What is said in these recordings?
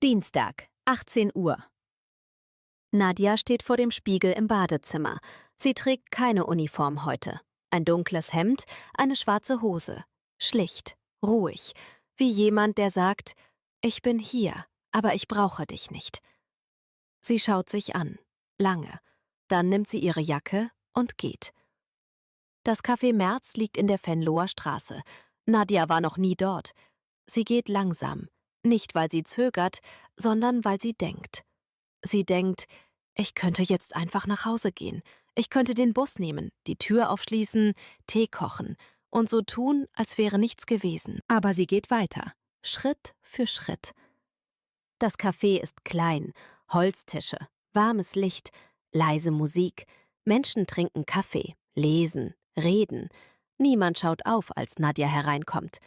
Dienstag, 18 Uhr. Nadja steht vor dem Spiegel im Badezimmer. Sie trägt keine Uniform heute. Ein dunkles Hemd, eine schwarze Hose. Schlicht, ruhig, wie jemand, der sagt, ich bin hier, aber ich brauche dich nicht. Sie schaut sich an, lange. Dann nimmt sie ihre Jacke und geht. Das Café März liegt in der Venloer Straße. Nadja war noch nie dort. Sie geht langsam, nicht weil sie zögert, sondern weil sie denkt. Sie denkt, ich könnte jetzt einfach nach Hause gehen. Ich könnte den Bus nehmen, die Tür aufschließen, Tee kochen und so tun, als wäre nichts gewesen. Aber sie geht weiter, Schritt für Schritt. Das Café ist klein, Holztische, warmes Licht, leise Musik. Menschen trinken Kaffee, lesen, reden. Niemand schaut auf, als Nadja hereinkommt.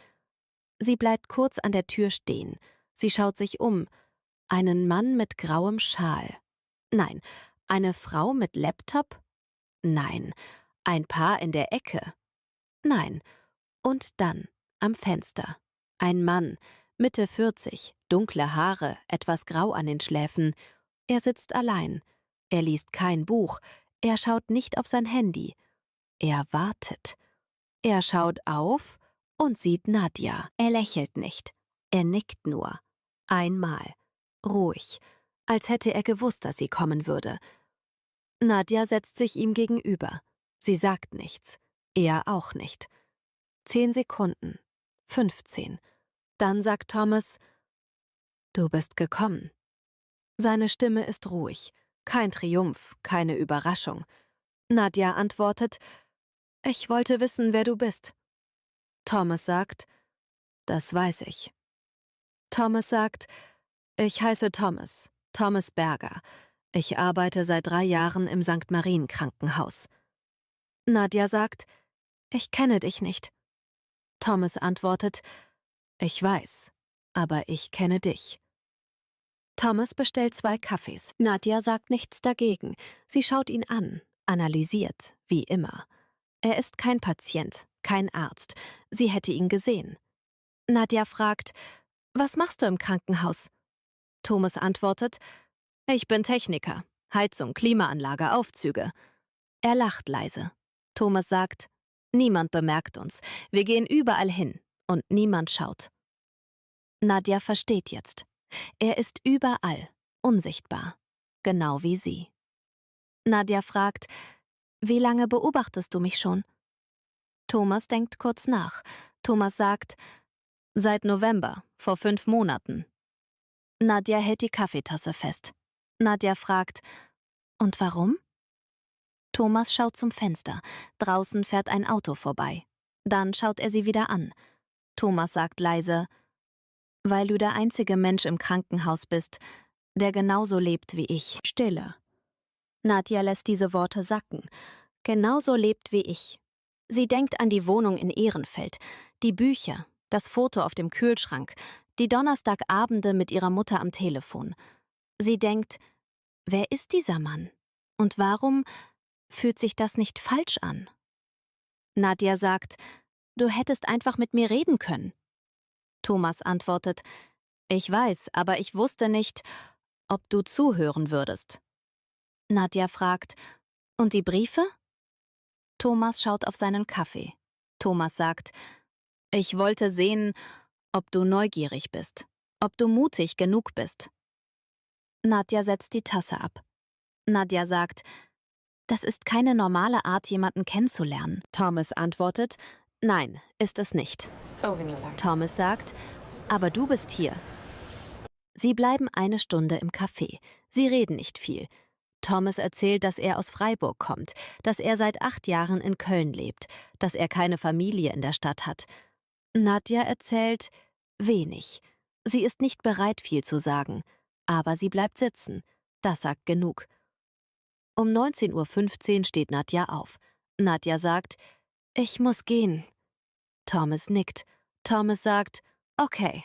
Sie bleibt kurz an der Tür stehen. Sie schaut sich um. Einen Mann mit grauem Schal. Nein. Eine Frau mit Laptop? Nein. Ein Paar in der Ecke? Nein. Und dann, am Fenster. Ein Mann, Mitte 40, dunkle Haare, etwas grau an den Schläfen. Er sitzt allein. Er liest kein Buch. Er schaut nicht auf sein Handy. Er wartet. Er schaut auf und sieht Nadja. Er lächelt nicht. Er nickt nur. Einmal. Ruhig. Als hätte er gewusst, dass sie kommen würde. Nadja setzt sich ihm gegenüber. Sie sagt nichts. Er auch nicht. 10 Sekunden. 15. Dann sagt Thomas, du bist gekommen. Seine Stimme ist ruhig. Kein Triumph, keine Überraschung. Nadja antwortet, ich wollte wissen, wer du bist. Thomas sagt, das weiß ich. Thomas sagt, ich heiße Thomas, Thomas Berger. Ich arbeite seit 3 Jahren im St. Marien Krankenhaus. Nadja sagt, ich kenne dich nicht. Thomas antwortet, ich weiß, aber ich kenne dich. Thomas bestellt 2 Kaffees. Nadja sagt nichts dagegen. Sie schaut ihn an, analysiert, wie immer. Er ist kein Patient, kein Arzt. Sie hätte ihn gesehen. Nadja fragt, was machst du im Krankenhaus? Thomas antwortet, ich bin Techniker. Heizung, Klimaanlage, Aufzüge. Er lacht leise. Thomas sagt, niemand bemerkt uns. Wir gehen überall hin und niemand schaut. Nadja versteht jetzt. Er ist überall, unsichtbar. Genau wie sie. Nadja fragt, wie lange beobachtest du mich schon? Thomas denkt kurz nach. Thomas sagt, seit November, vor 5 Monaten. Nadja hält die Kaffeetasse fest. Nadja fragt, und warum? Thomas schaut zum Fenster. Draußen fährt ein Auto vorbei. Dann schaut er sie wieder an. Thomas sagt leise, weil du der einzige Mensch im Krankenhaus bist, der genauso lebt wie ich. Stille. Nadja lässt diese Worte sacken. Genauso lebt wie ich. Sie denkt an die Wohnung in Ehrenfeld, die Bücher, das Foto auf dem Kühlschrank, die Donnerstagabende mit ihrer Mutter am Telefon. Sie denkt, wer ist dieser Mann? Und warum fühlt sich das nicht falsch an? Nadja sagt, du hättest einfach mit mir reden können. Thomas antwortet, ich weiß, aber ich wusste nicht, ob du zuhören würdest. Nadja fragt, und die Briefe? Thomas schaut auf seinen Kaffee. Thomas sagt, ich wollte sehen, ob du neugierig bist, ob du mutig genug bist. Nadja setzt die Tasse ab. Nadja sagt, das ist keine normale Art, jemanden kennenzulernen. Thomas antwortet, nein, ist es nicht. Thomas sagt, aber du bist hier. Sie bleiben 1 Stunde im Café. Sie reden nicht viel. Thomas erzählt, dass er aus Freiburg kommt, dass er seit 8 Jahren in Köln lebt, dass er keine Familie in der Stadt hat. Nadja erzählt wenig. Sie ist nicht bereit, viel zu sagen. Aber sie bleibt sitzen. Das sagt genug. Um 19:15 Uhr steht Nadja auf. Nadja sagt, ich muss gehen. Thomas nickt. Thomas sagt, okay.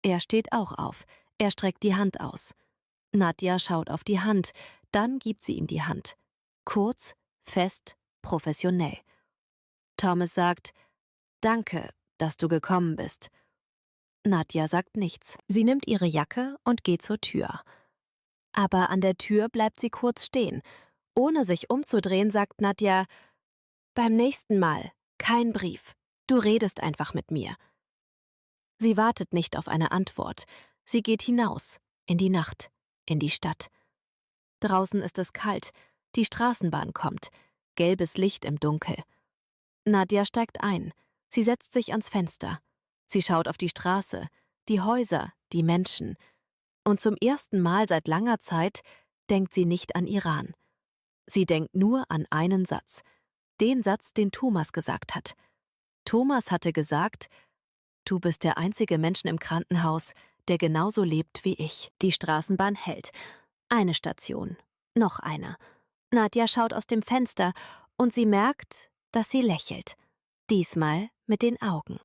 Er steht auch auf. Er streckt die Hand aus. Nadja schaut auf die Hand. Dann gibt sie ihm die Hand. Kurz, fest, professionell. Thomas sagt, danke, dass du gekommen bist. Nadja sagt nichts. Sie nimmt ihre Jacke und geht zur Tür. Aber an der Tür bleibt sie kurz stehen. Ohne sich umzudrehen, sagt Nadja: »Beim nächsten Mal, kein Brief. Du redest einfach mit mir.« Sie wartet nicht auf eine Antwort. Sie geht hinaus, in die Nacht, in die Stadt. Draußen ist es kalt, die Straßenbahn kommt, gelbes Licht im Dunkel. Nadja steigt ein, sie setzt sich ans Fenster. Sie schaut auf die Straße, die Häuser, die Menschen. Und zum ersten Mal seit langer Zeit denkt sie nicht an Iran. Sie denkt nur an einen Satz, den Satz, den Thomas gesagt hat. Thomas hatte gesagt: »Du bist der einzige Mensch im Krankenhaus, der genauso lebt wie ich.« Die Straßenbahn hält. Eine Station. Noch eine. Nadja schaut aus dem Fenster und sie merkt, dass sie lächelt. Diesmal mit den Augen.